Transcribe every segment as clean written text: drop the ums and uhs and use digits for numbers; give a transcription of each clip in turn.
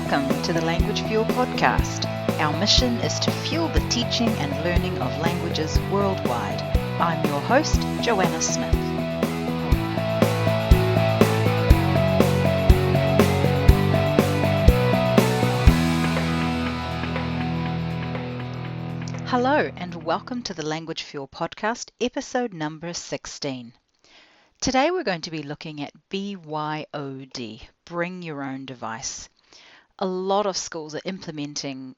Welcome to the Language Fuel podcast. Our mission is to fuel the teaching and learning of languages worldwide. I'm your host, Joanna Smith. Hello and welcome to the Language Fuel podcast, episode number 16. Today we're going to be looking at BYOD, Bring Your Own Device. A lot of schools are implementing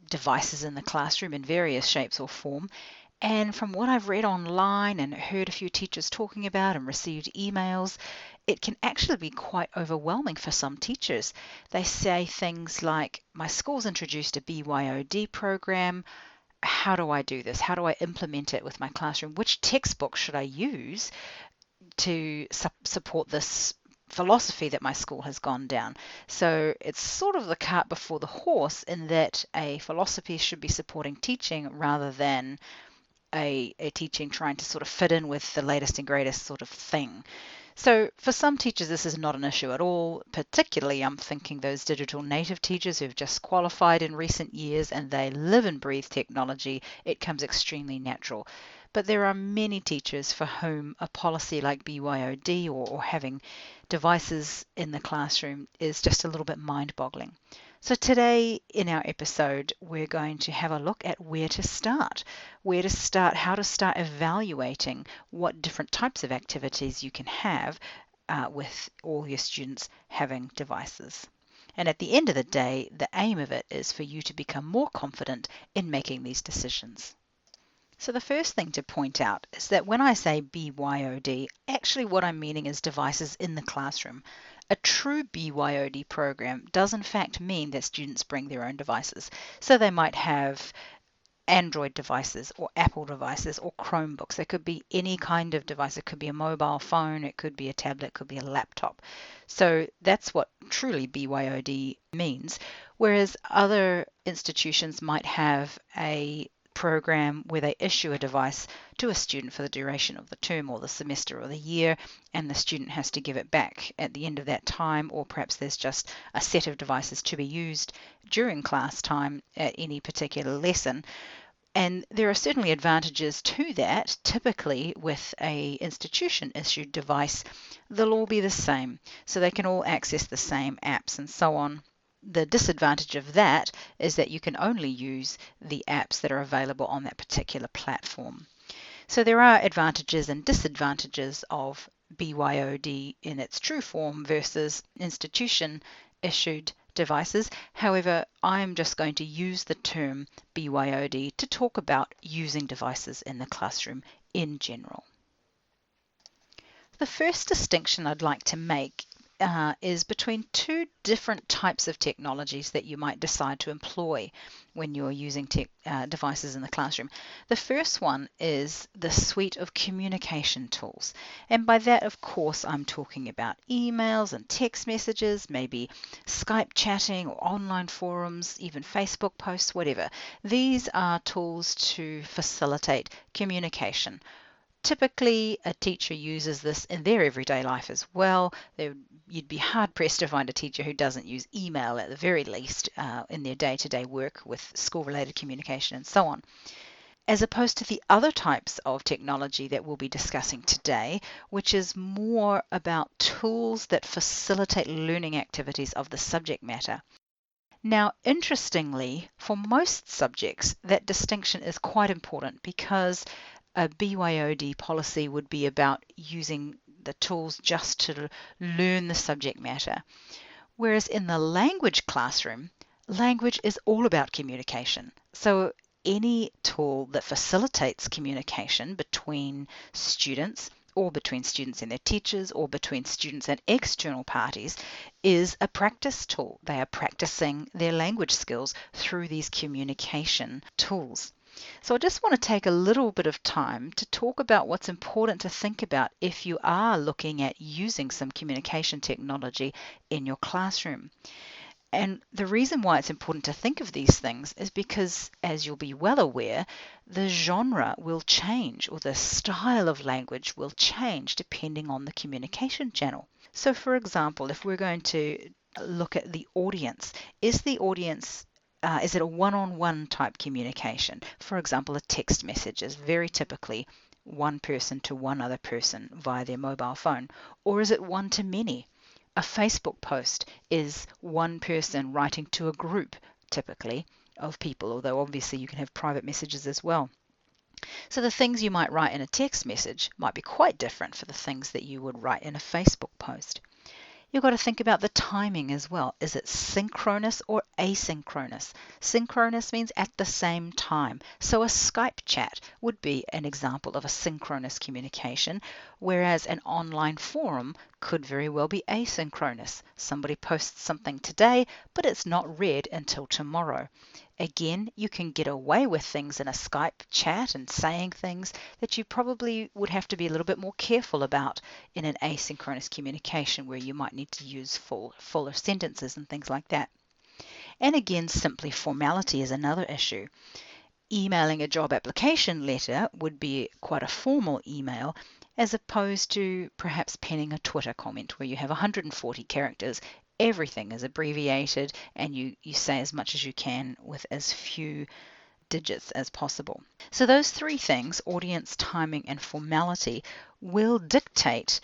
devices in the classroom in various shapes or form, and from what I've read online and heard a few teachers talking about and received emails, it can actually be quite overwhelming for some teachers. They say things like, my school's introduced a BYOD program. How do I do this? How do I implement it with my classroom? Which textbook should I use to support this philosophy that my school has gone down? So it's sort of the cart before the horse in that a philosophy should be supporting teaching rather than a teaching trying to sort of fit in with the latest and greatest sort of thing. So for some teachers, this is not an issue at all. Particularly, I'm thinking those digital native teachers who've just qualified in recent years and they live and breathe technology. It comes extremely natural. But there are many teachers for whom a policy like BYOD or having devices in the classroom is just a little bit mind-boggling. So today in our episode, we're going to have a look at where to start, how to start evaluating what different types of activities you can have with all your students having devices. And at the end of the day, the aim of it is for you to become more confident in making these decisions. So the first thing to point out is that when I say BYOD, actually what I'm meaning is devices in the classroom. A true BYOD program does in fact mean that students bring their own devices. So they might have Android devices or Apple devices or Chromebooks. There could be any kind of device. It could be a mobile phone, it could be a tablet, it could be a laptop. So that's what truly BYOD means. Whereas other institutions might have a program where they issue a device to a student for the duration of the term or the semester or the year, and the student has to give it back at the end of that time, or perhaps there's just a set of devices to be used during class time at any particular lesson. And there are certainly advantages to that. Typically with a institution issued device, they'll all be the same, so they can all access the same apps and so on. The disadvantage of that is that you can only use the apps that are available on that particular platform. So there are advantages and disadvantages of BYOD in its true form versus institution-issued devices. However, I'm just going to use the term BYOD to talk about using devices in the classroom in general. The first distinction I'd like to make is between two different types of technologies that you might decide to employ when you're using devices in the classroom. The first one is the suite of communication tools. And by that, of course, I'm talking about emails and text messages, maybe Skype chatting or online forums, even Facebook posts, whatever. These are tools to facilitate communication. Typically, a teacher uses this in their everyday life as well. You'd be hard-pressed to find a teacher who doesn't use email at the very least in their day-to-day work with school-related communication and so on. As opposed to the other types of technology that we'll be discussing today, which is more about tools that facilitate learning activities of the subject matter. Now, interestingly, for most subjects, that distinction is quite important because a BYOD policy would be about using the tools just to learn the subject matter. Whereas in the language classroom, language is all about communication. So any tool that facilitates communication between students or between students and their teachers or between students and external parties is a practice tool. They are practicing their language skills through these communication tools. So I just want to take a little bit of time to talk about what's important to think about if you are looking at using some communication technology in your classroom. And the reason why it's important to think of these things is because, as you'll be well aware, the genre will change or the style of language will change depending on the communication channel. So for example, if we're going to look at the audience. Is the audience is it a one-on-one type communication? For example, a text message is very typically one person to one other person via their mobile phone, or is it one to many? A Facebook post is one person writing to a group, typically, of people, although obviously you can have private messages as well. So the things you might write in a text message might be quite different for the things that you would write in a Facebook post. You've got to think about the timing as well. Is it synchronous or asynchronous? Synchronous means at the same time. So a Skype chat would be an example of a synchronous communication, whereas an online forum could very well be asynchronous. Somebody posts something today, but it's not read until tomorrow. Again, you can get away with things in a Skype chat and saying things that you probably would have to be a little bit more careful about in an asynchronous communication where you might need to use fuller sentences and things like that. And again, simply formality is another issue. Emailing a job application letter would be quite a formal email, as opposed to perhaps penning a Twitter comment where you have 140 characters. Everything is abbreviated and you say as much as you can with as few digits as possible. So those three things, audience, timing, and formality, will dictate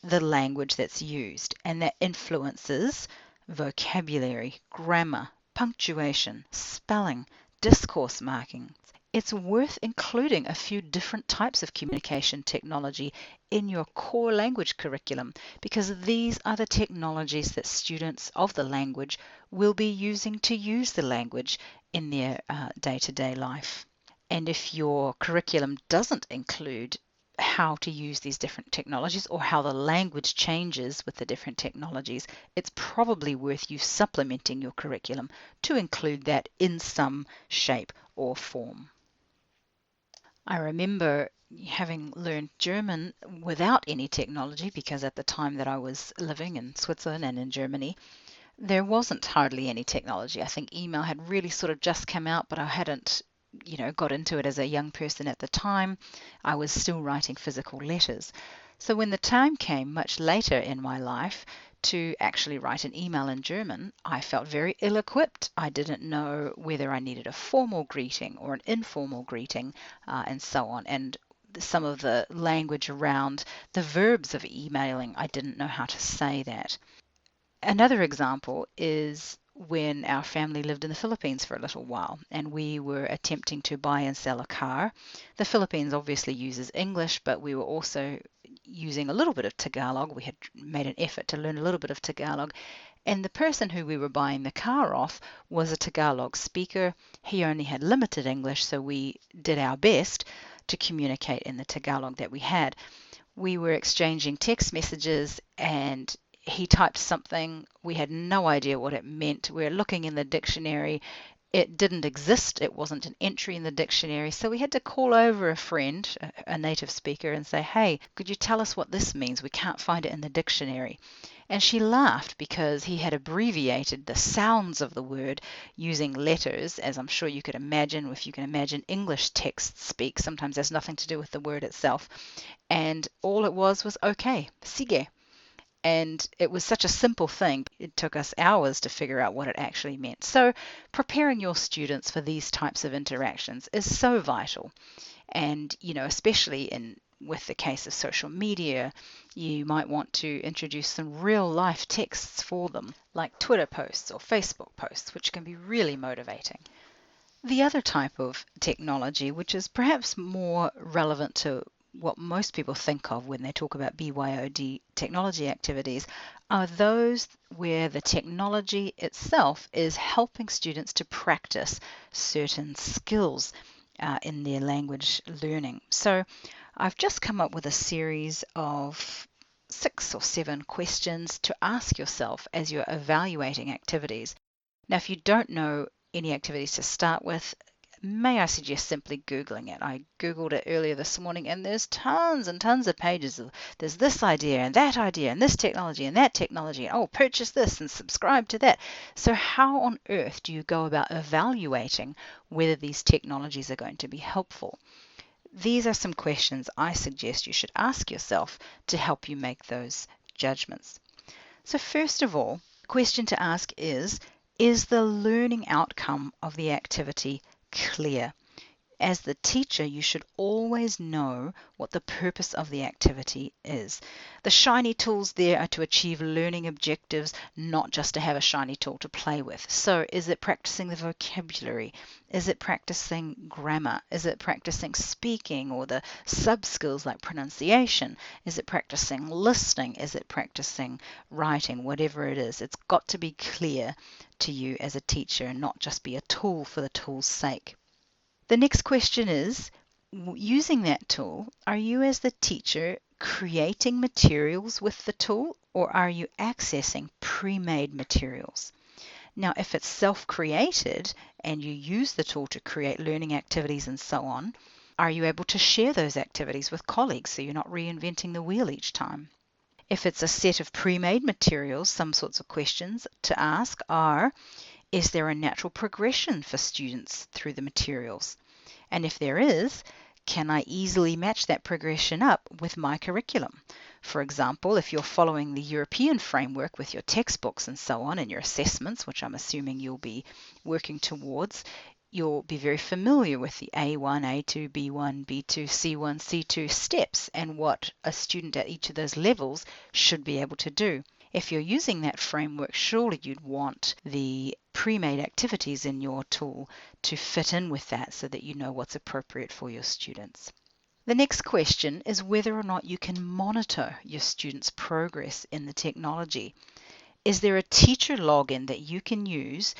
the language that's used, and that influences vocabulary, grammar, punctuation, spelling, discourse marking. It's worth including a few different types of communication technology in your core language curriculum, because these are the technologies that students of the language will be using to use the language in their day-to-day life. And if your curriculum doesn't include how to use these different technologies or how the language changes with the different technologies, it's probably worth you supplementing your curriculum to include that in some shape or form. I remember having learned German without any technology, because at the time that I was living in Switzerland and in Germany, there wasn't hardly any technology. I think email had really sort of just come out, but I hadn't, got into it as a young person at the time. I was still writing physical letters. So when the time came much later in my life to actually write an email in German, I felt very ill-equipped. I didn't know whether I needed a formal greeting or an informal greeting, and so on. And some of the language around the verbs of emailing, I didn't know how to say that. Another example is when our family lived in the Philippines for a little while and we were attempting to buy and sell a car. The Philippines obviously uses English, but we were also using a little bit of Tagalog. We had made an effort to learn a little bit of Tagalog. And the person who we were buying the car off was a Tagalog speaker. He only had limited English, so we did our best to communicate in the Tagalog that we had. We were exchanging text messages and he typed something. We had no idea what it meant. We were looking in the dictionary. It didn't exist. It wasn't an entry in the dictionary. So we had to call over a friend, a native speaker, and say, hey, could you tell us what this means? We can't find it in the dictionary. And she laughed because he had abbreviated the sounds of the word using letters, as I'm sure you could imagine. If you can imagine English text speak, sometimes there's nothing to do with the word itself. And all it was okay, sige. And it was such a simple thing. It took us hours to figure out what it actually meant. So preparing your students for these types of interactions is so vital. And, especially with the case of social media, you might want to introduce some real life texts for them, like Twitter posts or Facebook posts, which can be really motivating. The other type of technology, which is perhaps more relevant to what most people think of when they talk about BYOD technology activities, are those where the technology itself is helping students to practice certain skills in their language learning. So I've just come up with a series of 6 or 7 questions to ask yourself as you're evaluating activities. Now, if you don't know any activities to start with, may I suggest simply Googling it. I Googled it earlier this morning and there's tons and tons of pages. There's this idea and this technology and that technology. Oh, purchase this and subscribe to that. So how on earth do you go about evaluating whether these technologies are going to be helpful? These are some questions I suggest you should ask yourself to help you make those judgments. So first of all, question to ask is the learning outcome of the activity clear? As the teacher, you should always know what the purpose of the activity is. The shiny tools there are to achieve learning objectives, not just to have a shiny tool to play with. So is it practicing the vocabulary? Is it practicing grammar? Is it practicing speaking or the sub-skills like pronunciation? Is it practicing listening? Is it practicing writing? Whatever it is, it's got to be clear to you as a teacher and not just be a tool for the tool's sake. The next question is, using that tool, are you as the teacher creating materials with the tool, or are you accessing pre-made materials? Now, if it's self-created and you use the tool to create learning activities and so on, are you able to share those activities with colleagues so you're not reinventing the wheel each time? If it's a set of pre-made materials, some sorts of questions to ask are, is there a natural progression for students through the materials? And if there is, can I easily match that progression up with my curriculum? For example, if you're following the European framework with your textbooks and so on and your assessments, which I'm assuming you'll be working towards, you'll be very familiar with the A1, A2, B1, B2, C1, C2 steps and what a student at each of those levels should be able to do. If you're using that framework, surely you'd want the pre-made activities in your tool to fit in with that so that you know what's appropriate for your students. The next question is whether or not you can monitor your students' progress in the technology. Is there a teacher login that you can use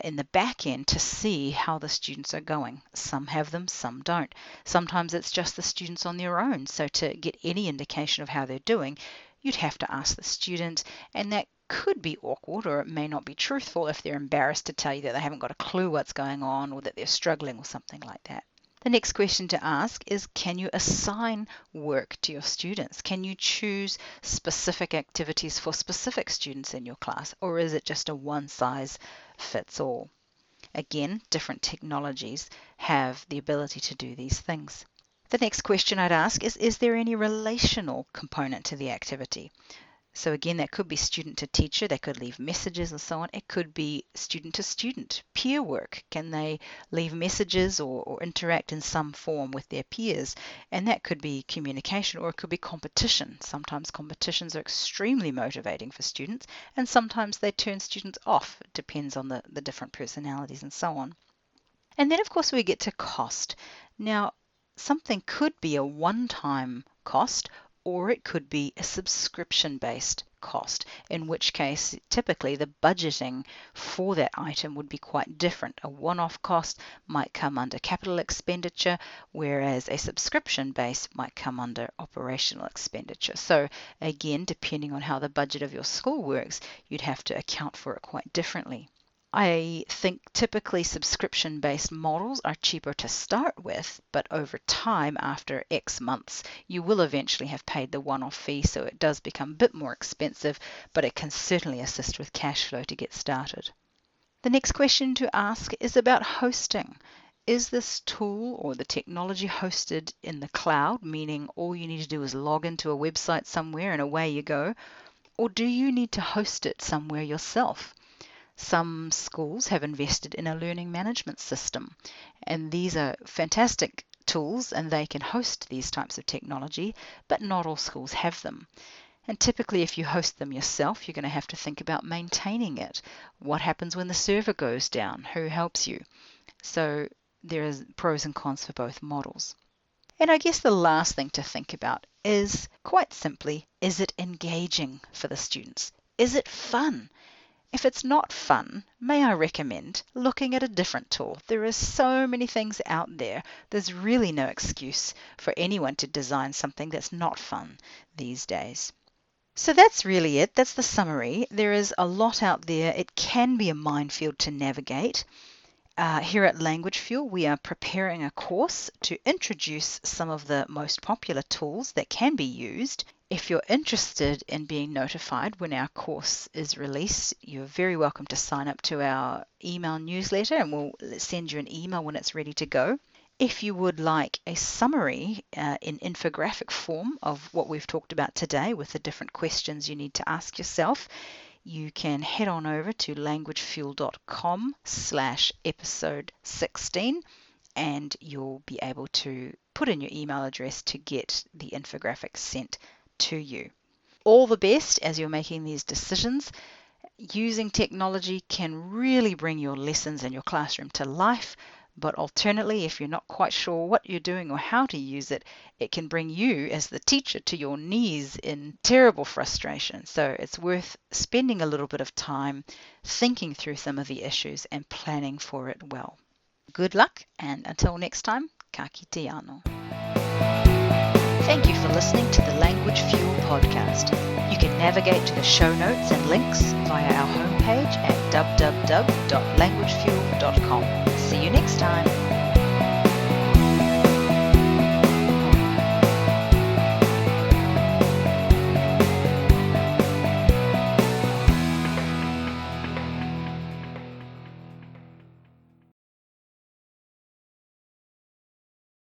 in the back end to see how the students are going? Some have them, some don't. Sometimes it's just the students on their own. So to get any indication of how they're doing, you'd have to ask the student, and that could be awkward, or it may not be truthful if they're embarrassed to tell you that they haven't got a clue what's going on or that they're struggling or something like that. The next question to ask is, can you assign work to your students? Can you choose specific activities for specific students in your class, or is it just a one-size-fits-all? Again, different technologies have the ability to do these things. The next question I'd ask is there any relational component to the activity? So again, that could be student to teacher, they could leave messages and so on. It could be student to student, peer work. Can they leave messages or interact in some form with their peers? And that could be communication, or it could be competition. Sometimes competitions are extremely motivating for students, and sometimes they turn students off. It depends on the different personalities and so on. And then of course we get to cost. Now, something could be a one-time cost, or it could be a subscription-based cost, in which case typically the budgeting for that item would be quite different. A one-off cost might come under capital expenditure, whereas a subscription base might come under operational expenditure. So again, depending on how the budget of your school works, you'd have to account for it quite differently. I think typically subscription-based models are cheaper to start with, but over time, after X months, you will eventually have paid the one-off fee, so it does become a bit more expensive, but it can certainly assist with cash flow to get started. The next question to ask is about hosting. Is this tool or the technology hosted in the cloud, meaning all you need to do is log into a website somewhere and away you go, or do you need to host it somewhere yourself? Some schools have invested in a learning management system, and these are fantastic tools and they can host these types of technology, but not all schools have them. And typically if you host them yourself, you're going to have to think about maintaining it. What happens when the server goes down? Who helps you? So there is pros and cons for both models. And I guess the last thing to think about is, quite simply, is it engaging for the students? Is it fun? If it's not fun, may I recommend looking at a different tool? There are so many things out there. There's really no excuse for anyone to design something that's not fun these days. So that's really it. That's the summary. There is a lot out there. It can be a minefield to navigate. Here at Language Fuel, we are preparing a course to introduce some of the most popular tools that can be used. If you're interested in being notified when our course is released, you're very welcome to sign up to our email newsletter and we'll send you an email when it's ready to go. If you would like a summary in infographic form of what we've talked about today with the different questions you need to ask yourself, you can head on over to languagefuel.com/episode 16 and you'll be able to put in your email address to get the infographics sent to you. All the best as you're making these decisions. Using technology can really bring your lessons and your classroom to life, but alternately, if you're not quite sure what you're doing or how to use it, it can bring you as the teacher to your knees in terrible frustration. So it's worth spending a little bit of time thinking through some of the issues and planning for it well. Good luck, and until next time, ka kite anō. Thank you for listening to the Language Fuel podcast. You can navigate to the show notes and links via our homepage at www.languagefuel.com. See you next time.